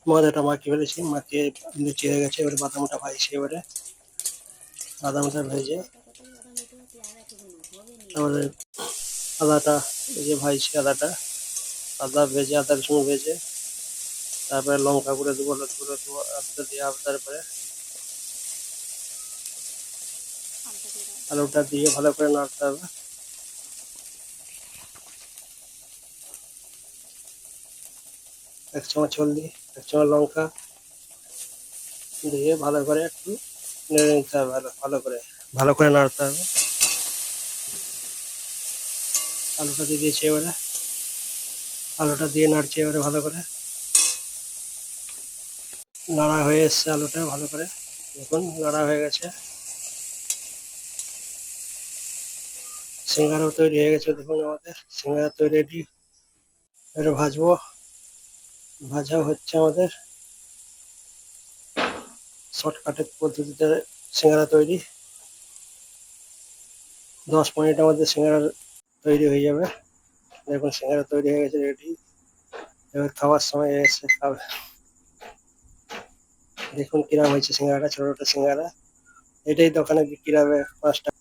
ময়দাটা মাখিয়ে ফেলেছি, মাখিয়ে লুচি হয়ে গেছে। এবারে বাদামটা ভাজছি। এবারে বাদামটা ভেজে তারপরে আদাটা এই যে ভাজছি, আদা ভেজে, আদা রসুন ভেজে তারপরে লঙ্কা গুঁড়ো দেবো, হলুদ গুঁড়ো দেবো, আদা দিয়ে তারপরে আলুটা দিয়ে ভালো করে নাড়তে হবে। এক চামচ হলদি, এক চামচ লঙ্কা দিয়ে ভালো করে একটু নেড়ে নিতে হবে। ভালো করে নাড়তে হবে। আলুটা দিয়ে দিয়েছি। এবারে আলুটা দিয়ে নাড়ছি এবারে ভালো করে। নাড়া হয়ে এসছে আলুটা ভালো করে, দেখুন নাড়া হয়ে গেছে। সিঙ্গারাও তৈরি হয়ে গেছে, দেখুন আমাদের সিঙ্গারা তৈরি রেডি। এবারে ভাজবো, ভাজা হচ্ছে আমাদের শর্টকাটের পদ্ধতিতে সিঙ্গারা তৈরি। 10 মিনিটের মধ্যে সিঙ্গারা তৈরি হয়ে যাবে। দেখুন সিঙ্গারা তৈরি হয়ে গেছে, রেডি। এবার খাওয়ার সময় এসে খাবে। দেখুন কিরম হয়েছে সিঙ্গারাটা, ছোট ছোট সিঙ্গারা। এটাই দোকানে বিক্রি হবে 5 টাকা।